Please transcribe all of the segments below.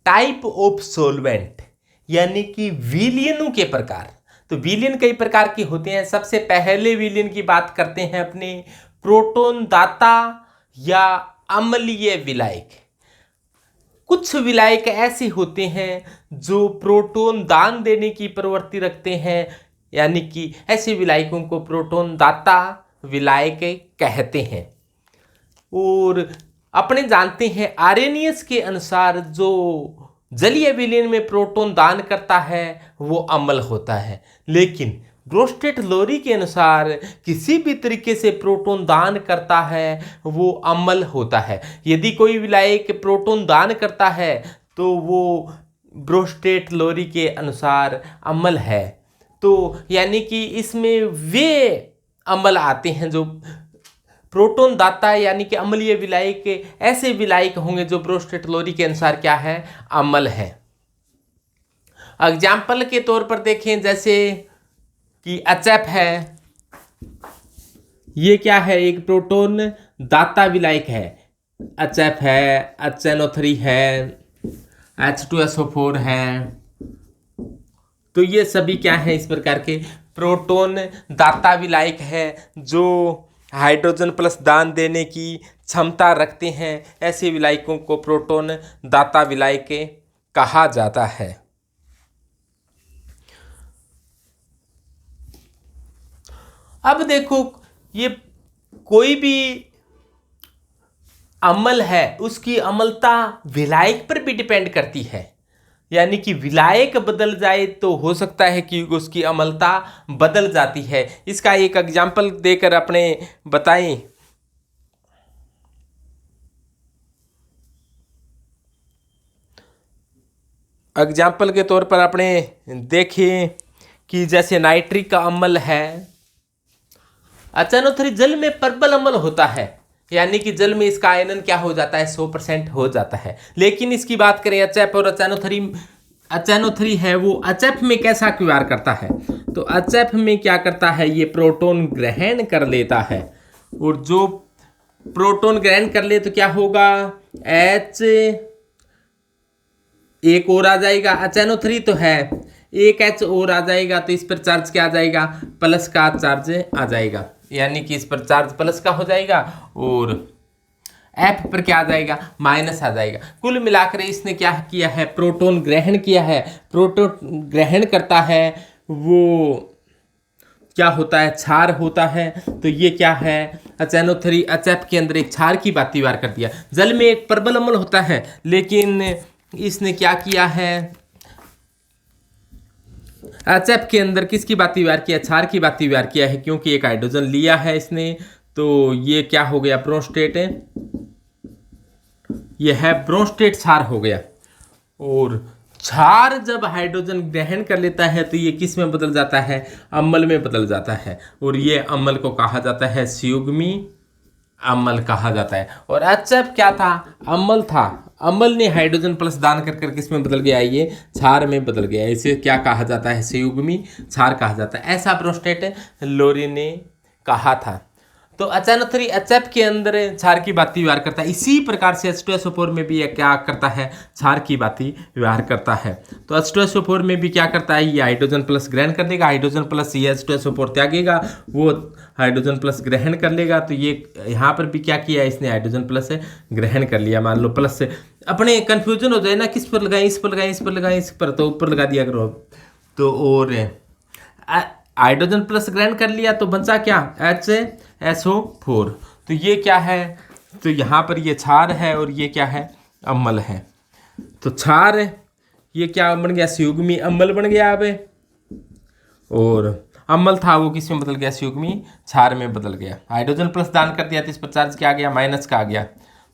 Type of solvent यानी कि विलयनों के प्रकार। तो विलयन कई प्रकार के होते हैं। सबसे पहले विलयन की बात करते हैं अपने प्रोटोन दाता या अम्लीय विलायक। कुछ विलायक ऐसे होते हैं जो प्रोटोन दान देने की प्रवृत्ति रखते हैं, यानी कि ऐसे विलायकों को प्रोटोन दाता विलायक कहते हैं। और अपने जानते हैं आर्रेनियस के अनुसार जो जलीय विलयन में प्रोटोन दान करता है वो अम्ल होता है, लेकिन ग्रोस्टेट लोरी के अनुसार किसी भी तरीके से प्रोटोन दान करता है वो अम्ल होता है। यदि कोई विलायक प्रोटोन दान करता है तो वो ग्रोस्टेट लोरी के अनुसार अम्ल है। तो यानी कि इसमें वे अम्ल आते हैं जो प्रोटोन दाता यानी कि अम्लीय विलायक ऐसे विलायक होंगे जो ग्रोस्टेट लोरी के अनुसार क्या है, अम्ल है। एग्जाम्पल के तौर पर देखें जैसे कि HF है, ये क्या है, एक प्रोटोन दाता विलायक है। HF है, HNO3 है, H2SO4 है। तो ये सभी क्या है, इस प्रकार के प्रोटोन दाता विलायक है जो हाइड्रोजन प्लस दान देने की क्षमता रखते हैं। ऐसे विलायकों को प्रोटोन दाता विलायक कहा जाता है। अब देखो, ये कोई भी अम्ल है उसकी अम्लता विलायक पर भी डिपेंड करती है, यानी कि विलायक बदल जाए तो हो सकता है कि उसकी अम्लता बदल जाती है। इसका एक एग्जाम्पल देकर अपने बताएं। एग्जाम्पल के तौर पर अपने देखें कि जैसे नाइट्रिक का अम्ल है, HNO3 जल में प्रबल अम्ल होता है, यानी कि जल में इसका आयनन क्या हो जाता है, 100% हो जाता है। लेकिन इसकी बात करें HF और HNO3 है, वो HF में कैसा व्यवहार करता है, तो HF में क्या करता है, ये प्रोटोन ग्रहण कर लेता है। और जो प्रोटोन ग्रहण कर ले तो क्या होगा, H एक और आ जाएगा, HNO3 तो है, एक H और आ जाएगा तो इस पर चार्ज क्या आ जाएगा, प्लस का चार्ज आ जाएगा, यानी कि इस पर चार्ज प्लस का हो जाएगा और F पर क्या आ जाएगा, माइनस आ जाएगा। कुल मिलाकर इसने क्या किया है, प्रोटोन ग्रहण किया है। प्रोटोन ग्रहण करता है वो क्या होता है, क्षार होता है। तो ये क्या है, HNO3 HF के अंदर एक क्षार की बात व्यवहार कर दिया। जल में एक प्रबल अम्ल होता है, लेकिन इसने क्या किया है, HF के अंदर किसकी बात व्यवहार किया, क्षार की बात व्यवहार किया है, क्योंकि एक हाइड्रोजन लिया है इसने। तो ये क्या हो गया, ब्रोंस्टेट, ये है ब्रोंस्टेट क्षार हो गया। और क्षार जब हाइड्रोजन ग्रहण कर लेता है तो ये किस में बदल जाता है, अम्ल में बदल जाता है। और ये अम्ल को कहा जाता है संयुग्मी अम्ल कहा जाता है। और HF क्या था, अम्ल था। अम्ल ने हाइड्रोजन प्लस दान कर कर किस में बदल गया, ये क्षार में बदल गया। इसे क्या कहा जाता है, संयुग्मी क्षार कहा जाता है। ऐसा ब्रोंस्टेट लोरी ने कहा था। तो HNO3 HF के अंदर क्षार की बाती व्यवहार करता है। इसी प्रकार से H2SO4 में भी क्या करता है, क्षार की बाती व्यवहार करता है। तो H2SO4 में भी क्या करता है, ये हाइड्रोजन प्लस ग्रहण कर देगा, हाइड्रोजन प्लस ये H2SO4 त्यागेगा, वो हाइड्रोजन प्लस ग्रहण कर लेगा। तो ये यहाँ पर भी क्या किया, इसने हाइड्रोजन प्लस ग्रहण कर लिया। मान लो प्लस से अपने कन्फ्यूजन हो जाए ना, किस पर लगाएं, इस पर लगाएं, इस पर लगाएं, इस पर, तो ऊपर लगा दिया करो। तो और हाइड्रोजन प्लस ग्रहण कर लिया तो बचा क्या, HSO4। तो ये क्या है, तो यहाँ पर ये क्षार है और ये क्या है, अम्ल है। तो क्षार ये क्या बन गया, संयुग्मी अम्ल बन गया अब। और अम्ल था वो किस में बदल गया, संयुग्मी क्षार में बदल गया। हाइड्रोजन प्लस दान कर दिया तो इस पर चार्ज क्या आ गया, माइनस का आ गया,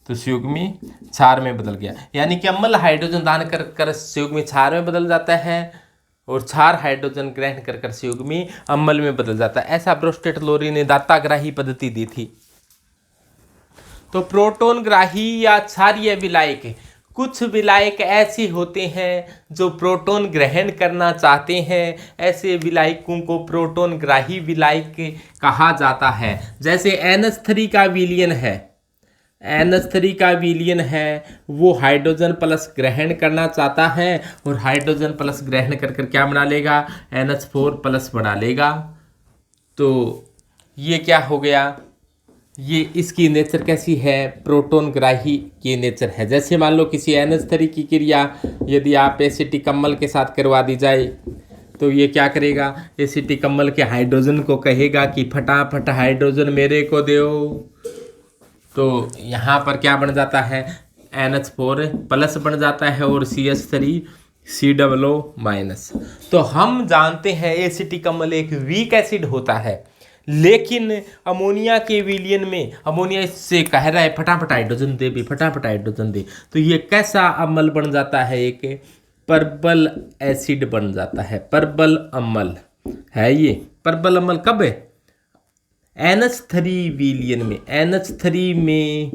तो संयुग्मी क्षार में बदल गया। यानी कि अम्ल हाइड्रोजन दान कर कर संयुग्मी क्षार में बदल जाता है और क्षार हाइड्रोजन ग्रहण कर कर संयुग्मी अम्ल में बदल जाता है। ऐसा ब्रोंस्टेट लोरी ने दाताग्राही पद्धति दी थी। तो प्रोटोन ग्राही या क्षारीय विलायक, कुछ विलायक ऐसे होते हैं जो प्रोटोन ग्रहण करना चाहते हैं। ऐसे विलायकों को प्रोटोन ग्राही विलायक कहा जाता है। जैसे NH3 का विलयन है, NH3 का विलयन है वो हाइड्रोजन प्लस ग्रहण करना चाहता है और हाइड्रोजन प्लस ग्रहण कर कर क्या बना लेगा, NH4 प्लस बना लेगा। तो ये क्या हो गया, ये इसकी नेचर कैसी है, प्रोटोन ग्राही की नेचर है। जैसे मान लो किसी NH3 की क्रिया यदि आप एसिटिक अम्ल के साथ करवा दी जाए तो ये क्या करेगा, एसिटिक अम्ल के हाइड्रोजन को कहेगा कि फटाफट हाइड्रोजन मेरे को दो। तो यहाँ पर क्या बन जाता है, NH4 प्लस बन जाता है और CH3 COO माइनस। तो हम जानते हैं एसिटिक अम्ल एक वीक एसिड होता है, लेकिन अमोनिया के विलयन में अमोनिया इससे कह रहा है फटाफट हाइड्रोजन दे भी, फटाफट हाइड्रोजन दे। तो ये कैसा अम्ल बन जाता है, एक पर्बल एसिड बन जाता है, पर्बल अम्ल है ये। पर्बल अम्ल कब है, NH3 विलयन में, NH3 में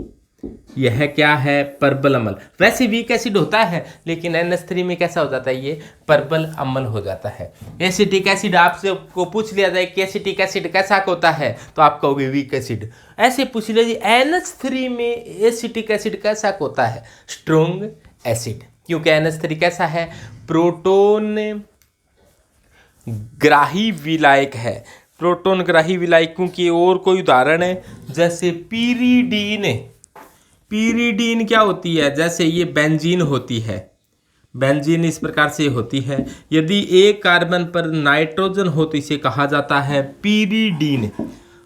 यह क्या है, पर्बल अम्ल। वैसे वीक एसिड होता है लेकिन NH3 में कैसा हो जाता है, ये पर्बल अम्ल हो जाता है। एसिटिक एसिड आपसे को पूछ लिया जाए कि एसिटिक एसिड कैसा होता है तो आप कहोगे वीक एसिड। ऐसे पूछ लिया NH3 में एसिटिक एसिड कैसा होता है, स्ट्रोंग एसिड, क्योंकि NH3 कैसा है, प्रोटोन ग्राही विलायक है। प्रोटोन ग्राही विलायकों की और कोई उदाहरण है, जैसे पीरीडीन। पीरीडीन क्या होती है, जैसे ये बेंजीन होती है, बेंजीन इस प्रकार से होती है। यदि एक कार्बन पर नाइट्रोजन हो तो इसे कहा जाता है पीरीडीन।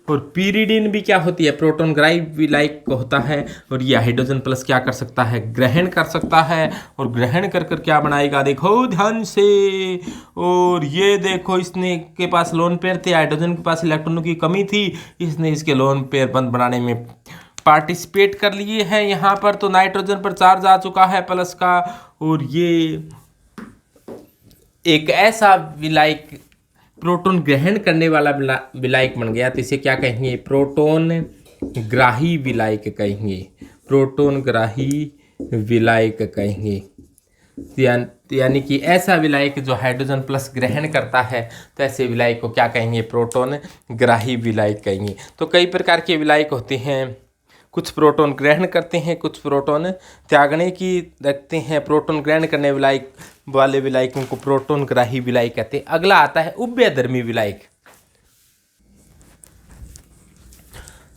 और पीरीडीन भी क्या होती है, प्रोटोन ग्राही विलायक होता है और ये हाइड्रोजन प्लस क्या कर सकता है, ग्रहण कर सकता है। और ग्रहण कर कर क्या बनाएगा, देखो ध्यान से, और ये देखो इसने के पास लोन पेयर थे, हाइड्रोजन के पास इलेक्ट्रॉनों की कमी थी, इसने इसके लोन पेयर बंद बनाने में पार्टिसिपेट कर लिए हैं। यहाँ पर तो नाइट्रोजन पर चार्ज आ चुका है प्लस का, और ये एक ऐसा विलायक प्रोटोन ग्रहण करने वाला विलायक बन गया, तो इसे क्या कहेंगे, प्रोटोन ग्राही विलायक कहेंगे, प्रोटोन ग्राही विलायक कहेंगे। यानी कि ऐसा विलायक जो हाइड्रोजन प्लस ग्रहण करता है, तो ऐसे विलायक को क्या कहेंगे, प्रोटोन ग्राही विलायक कहेंगे। तो कई प्रकार के विलायक होते हैं, कुछ प्रोटोन ग्रहण करते हैं, कुछ प्रोटोन त्यागने की रखते हैं। प्रोटोन ग्रहण करने वाले विलायकों को प्रोटोन ग्राही विलायक कहते हैं। अगला आता है उभयधर्मी विलायक।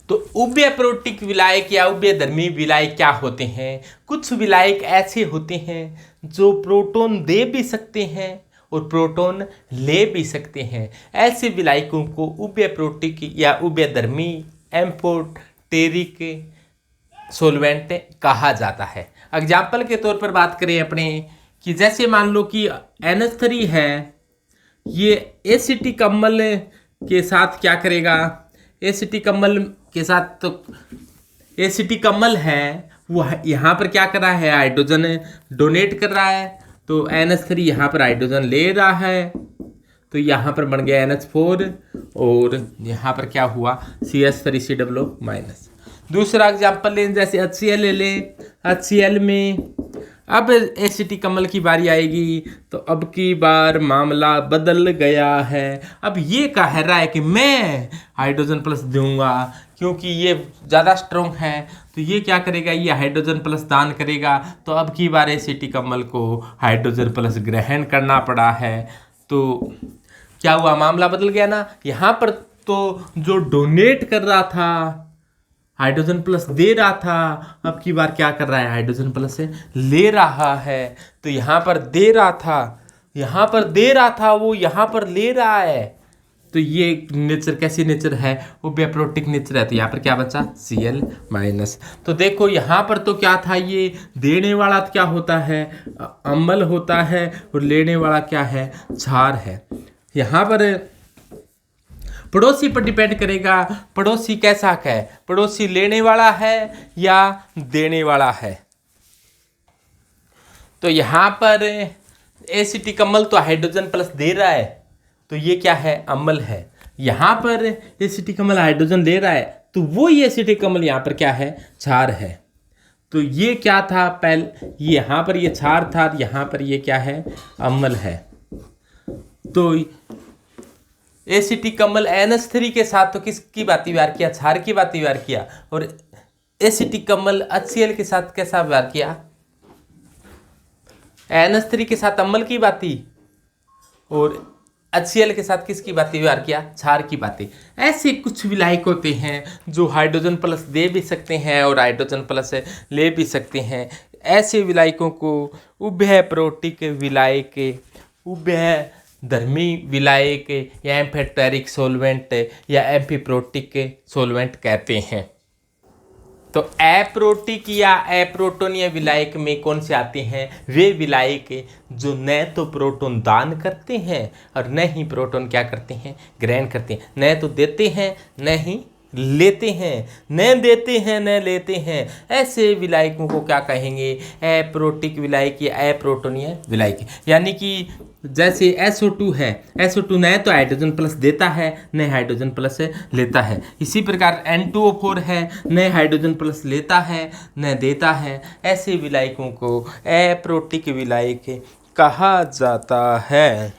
तो उभयप्रोटिक विलायक या उभयधर्मी विलायक क्या होते हैं, कुछ विलायक ऐसे होते हैं जो प्रोटोन दे भी सकते हैं और प्रोटोन ले भी सकते हैं। ऐसे विलायकों को उभयप्रोटिक या उभयधर्मी एम्फोटेरिक सोलवेंट कहा जाता है। एग्जाम्पल के तौर पर बात करें अपने, कि जैसे मान लो कि NH3 है, ये एसिटिक अम्ल के साथ क्या करेगा, एसिटिक अम्ल के साथ, तो एसिटिक अम्ल है वो यहाँ पर क्या कर रहा है, हाइड्रोजन डोनेट कर रहा है। तो NH3 यहाँ पर हाइड्रोजन ले रहा है, तो यहाँ पर बन गया NH4 और यहाँ पर क्या हुआ, CH3COO माइनस। दूसरा एग्जाम्पल लें, जैसे HCl ले लें। HCl में अब एसिटिक अम्ल की बारी आएगी, तो अब की बार मामला बदल गया है। अब ये कह रहा है कि मैं हाइड्रोजन प्लस दूंगा, क्योंकि ये ज़्यादा स्ट्रॉन्ग है, तो ये क्या करेगा, ये हाइड्रोजन प्लस दान करेगा। तो अब की बार एसिटिक अम्ल को हाइड्रोजन प्लस ग्रहण करना पड़ा है। तो क्या हुआ, मामला बदल गया ना। यहाँ पर तो जो डोनेट कर रहा था, हाइड्रोजन प्लस दे रहा था, अब की बार क्या कर रहा है, हाइड्रोजन प्लस से ले रहा है। तो यहाँ पर दे रहा था, यहाँ पर दे रहा था, वो यहाँ पर ले रहा है। तो ये नेचर कैसी नेचर है, वो उभयप्रोटिक नेचर है। तो यहाँ पर क्या बचा, Cl माइनस। तो देखो यहाँ पर तो क्या था, ये देने वाला क्या होता है, अम्ल होता है, और लेने वाला क्या है, क्षार है। यहाँ पर पड़ोसी पर डिपेंड करेगा, पड़ोसी कैसा है, पड़ोसी लेने वाला है या देने वाला है। तो यहाँ पर एसिटिक अम्ल तो हाइड्रोजन प्लस दे रहा है, तो ये क्या है, अम्ल है। यहाँ पर एसिटिक अम्ल हाइड्रोजन दे रहा है, तो वो ये एसिटिक अम्ल यहाँ पर क्या है, क्षार है। तो ये क्या था, पहले यहाँ पर ये क्षार था, यहाँ पर ये क्या है, अम्ल है। तो एसिटिक अम्ल NH3 के साथ तो किसकी बात व्यवहार किया, क्षार की बात व्यवहार किया, और एसिटिक अम्ल HCl के साथ कैसा व्यवहार किया, NH3 के साथ अम्ल की बाती और HCl के साथ किसकी बातें व्यवहार किया, क्षार की बातें। ऐसे कुछ विलायक होते हैं जो हाइड्रोजन प्लस दे भी सकते हैं और हाइड्रोजन प्लस ले भी सकते हैं। ऐसे विलायकों को उभयप्रोटिक विलायक, उभयधर्मी विलायक या एम्फीटेरिक सोलवेंट या एम्फीप्रोटिक सोलवेंट कहते हैं। तो एप्रोटिक या एप्रोटोनीय विलायक में कौन से आते हैं, वे विलायक जो न तो प्रोटॉन दान करते हैं और न ही प्रोटॉन क्या करते हैं, ग्रहण करते हैं। न तो देते हैं न ही लेते हैं, न देते हैं न लेते हैं। ऐसे विलायकों को क्या कहेंगे, एप्रोटिक विलायक या एप्रोटोनीय विलायक। यानी कि जैसे SO2 है, SO2 न तो हाइड्रोजन प्लस देता है न हाइड्रोजन प्लस लेता है। इसी प्रकार N2O4 है, न हाइड्रोजन प्लस लेता है न देता है। ऐसे विलायकों को एप्रोटिक विलायक कहा जाता है।